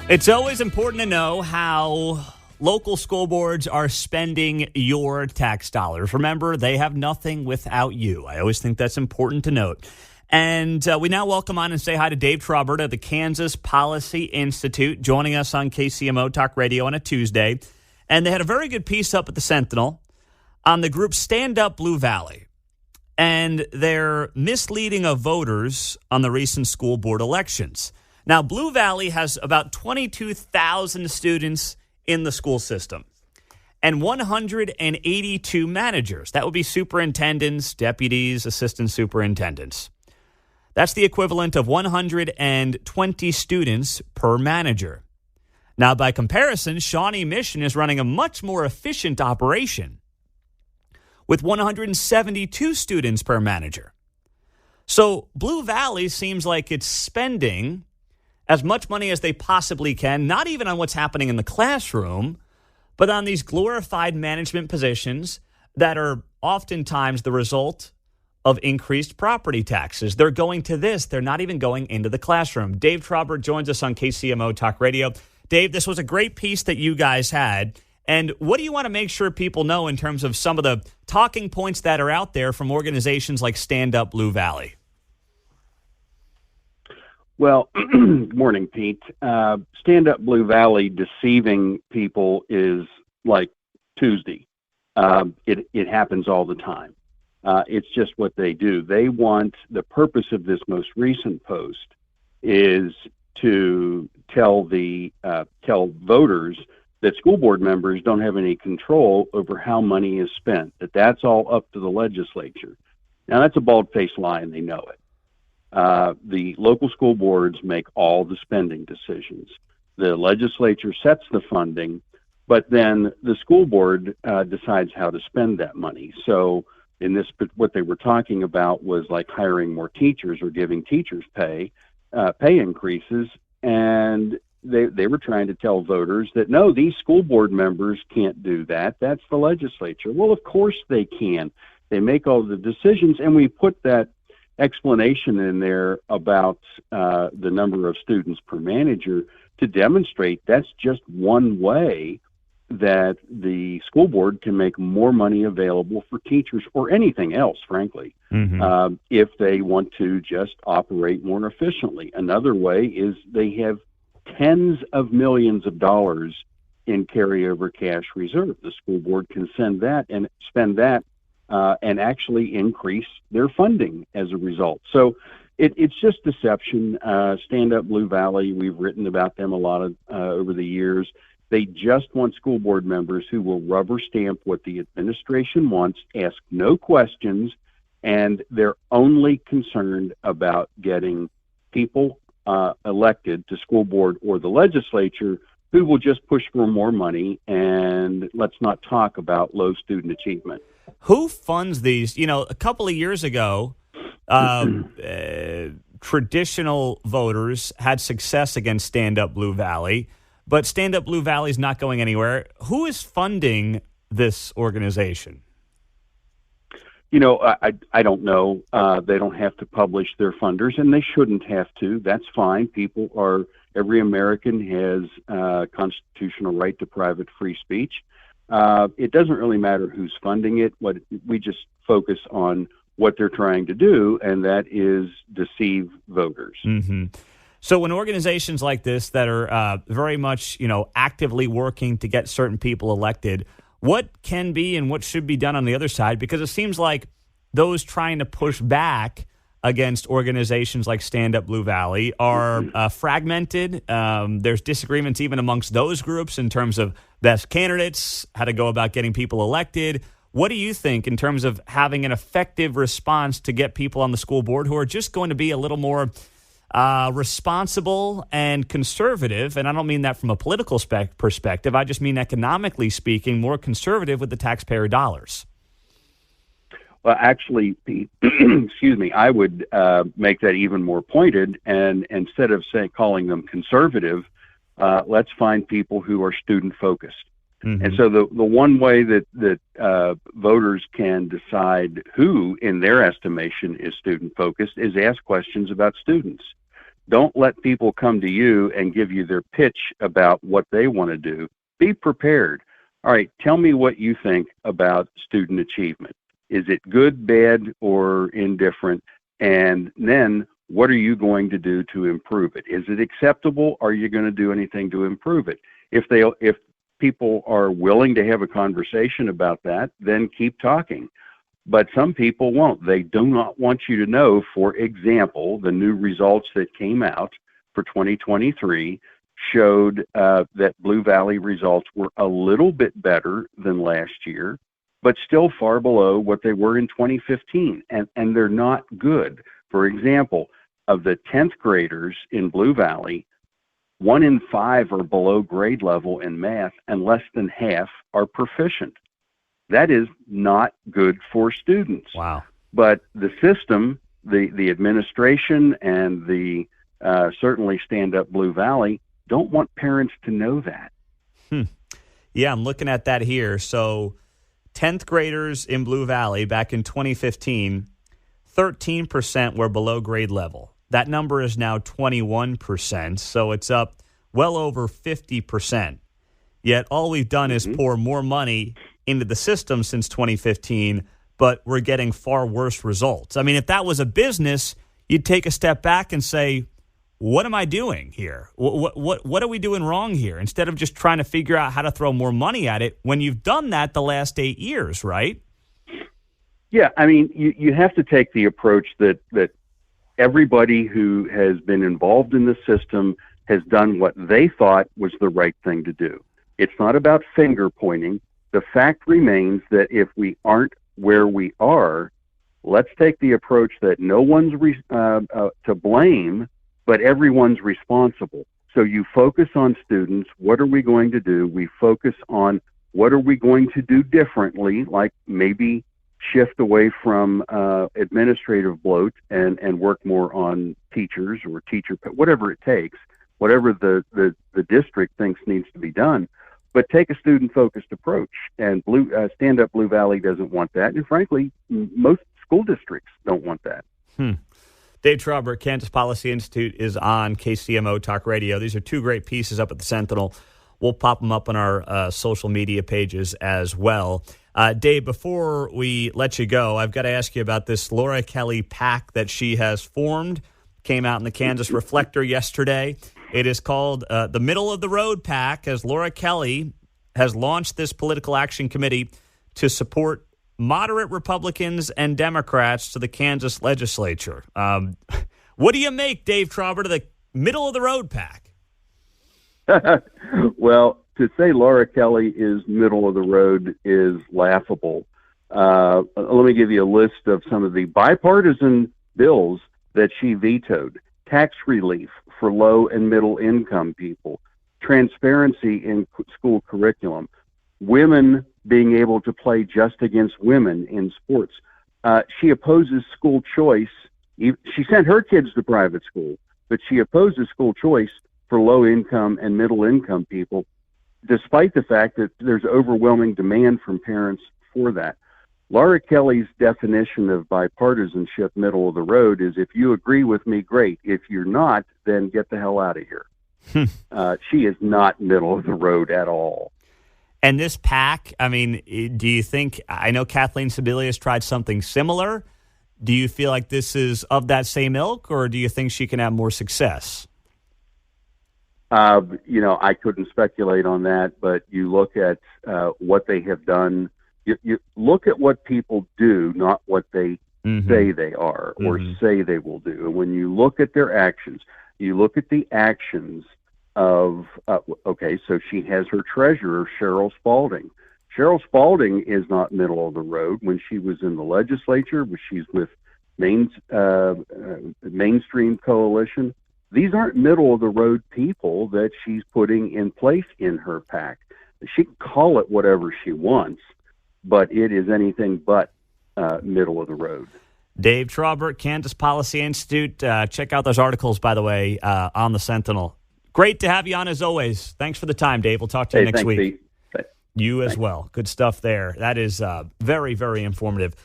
It's always important to know how local school boards are spending your tax dollars. Remember, they have nothing without you. I always think that's important to note. And we now welcome on and say hi to Dave Trabert of the Kansas Policy Institute, joining us on KCMO Talk Radio on a Tuesday. And they had a very good piece up at the Sentinel on the group Stand Up Blue Valley and their misleading of voters on the recent school board elections. Now, Blue Valley has about 22,000 students in the school system and 182 managers. That would be superintendents, deputies, assistant superintendents. That's the equivalent of 120 students per manager. Now, by comparison, Shawnee Mission is running a much more efficient operation with 172 students per manager. So Blue Valley seems like it's spending as much money as they possibly can, not even on what's happening in the classroom, but on these glorified management positions that are oftentimes the result of increased property taxes. They're going to this. They're not even going into the classroom. Dave Trabert joins us on KCMO Talk Radio. Dave, this was a great piece that you guys had. And what do you want to make sure people know in terms of some of the talking points that are out there from organizations like Stand Up Blue Valley? Well, morning, Pete. Stand Up Blue Valley deceiving people is like Tuesday. It happens all the time. It's just what they do. They want, the purpose of this most recent post is to tell voters that school board members don't have any control over how money is spent, that's all up to the legislature. Now, that's a bald-faced lie, and they know it. The local school boards make all the spending decisions. The legislature sets the funding, but then the school board decides how to spend that money. So in this, what they were talking about was like hiring more teachers or giving teachers pay increases, and they were trying to tell voters that, no, these school board members can't do that. That's the legislature. Well, of course they can. They make all the decisions, and we put that explanation in there about the number of students per manager to demonstrate that's just one way that the school board can make more money available for teachers or anything else, frankly, if they want to just operate more efficiently. Another way is they have tens of millions of dollars in carryover cash reserve. The school board can send that and spend that and actually increase their funding as a result. So it's just deception. Stand Up Blue Valley, we've written about them a lot over the years. They just want school board members who will rubber stamp what the administration wants, ask no questions, and they're only concerned about getting people elected to school board or the legislature who will just push for more money, and let's not talk about low student achievement. Who funds these? You know, a couple of years ago, traditional voters had success against Stand Up Blue Valley, but Stand Up Blue Valley is not going anywhere. Who is funding this organization? You know, I don't know. They don't have to publish their funders, and they shouldn't have to. That's fine. Every American has a constitutional right to private free speech. It doesn't really matter who's funding it. We just focus on what they're trying to do, and that is deceive voters. Mm-hmm. So when organizations like this that are very much, actively working to get certain people elected, what can be and what should be done on the other side? Because it seems like those trying to push back against organizations like Stand Up Blue Valley are fragmented. There's disagreements even amongst those groups in terms of best candidates, how to go about getting people elected. What do you think in terms of having an effective response to get people on the school board who are just going to be a little more responsible and conservative? And I don't mean that from a political perspective. I just mean economically speaking, more conservative with the taxpayer dollars. Well, actually, Pete, excuse me, I would make that even more pointed, and instead of calling them conservative, let's find people who are student-focused. Mm-hmm. And so the one way that voters can decide who, in their estimation, is student-focused is ask questions about students. Don't let people come to you and give you their pitch about what they want to do. Be prepared. All right, tell me what you think about student achievement. Is it good, bad, or indifferent? And then what are you going to do to improve it? Is it acceptable? Are you going to do anything to improve it? If people are willing to have a conversation about that, then keep talking. But some people won't. They do not want you to know, for example, the new results that came out for 2023 showed that Blue Valley results were a little bit better than last year, but still far below what they were in 2015, and they're not good. For example, of the 10th graders in Blue Valley, 1 in 5 are below grade level in math, and less than half are proficient. That is not good for students. Wow. But the system, the administration, and the certainly Stand Up Blue Valley don't want parents to know that. Yeah, I'm looking at that here. So 10th graders in Blue Valley back in 2015, 13% were below grade level. That number is now 21%, so it's up well over 50%. Yet all we've done is pour more money into the system since 2015, but we're getting far worse results. I mean, if that was a business, you'd take a step back and say, what am I doing here? What are we doing wrong here? Instead of just trying to figure out how to throw more money at it when you've done that the last 8 years, right? Yeah, I mean, you have to take the approach that everybody who has been involved in the system has done what they thought was the right thing to do. It's not about finger pointing. The fact remains that if we aren't where we are, let's take the approach that no one's to blame, but everyone's responsible. So you focus on students. What are we going to do? We focus on what are we going to do differently, like maybe shift away from administrative bloat and work more on teachers or whatever it takes, whatever the district thinks needs to be done. But take a student-focused approach, and Stand Up Blue Valley doesn't want that, and frankly, most school districts don't want that. Dave Trabert, Kansas Policy Institute, is on KCMO Talk Radio. These are two great pieces up at the Sentinel. We'll pop them up on our social media pages as well. Dave, before we let you go, I've got to ask you about this Laura Kelly PAC that she has formed. Came out in the Kansas Reflector yesterday. It is called the Middle of the Road PAC, as Laura Kelly has launched this political action committee to support moderate Republicans and Democrats to the Kansas legislature. What do you make, Dave Trabert, of the Middle of the Road PAC? Well, to say Laura Kelly is middle of the road is laughable. Let me give you a list of some of the bipartisan bills that she vetoed. Tax relief for low and middle income people, transparency in school curriculum, women being able to play just against women in sports. She opposes school choice. She sent her kids to private school, but she opposes school choice for low income and middle income people, despite the fact that there's overwhelming demand from parents for that. Laura Kelly's definition of bipartisanship, middle of the road, is if you agree with me, great. If you're not, then get the hell out of here. She is not middle of the road at all. And this PAC, I mean, do you think, I know Kathleen Sebelius tried something similar. Do you feel like this is of that same ilk, or do you think she can have more success? I couldn't speculate on that, but you look at what they have done. You look at what people do, not what they say they are or say they will do. And when you look at their actions, you look at the actions of, so she has her treasurer, Cheryl Spalding. Cheryl Spalding is not middle of the road. When she was in the legislature, she's with Mainstream Coalition. These aren't middle of the road people that she's putting in place in her PAC. She can call it whatever she wants, but it is anything but middle of the road. Dave Trabert, Kansas Policy Institute. Check out those articles, by the way, on the Sentinel. Great to have you on as always. Thanks for the time, Dave. We'll talk to you next week. Pete. You as well. Good stuff there. That is very, very informative.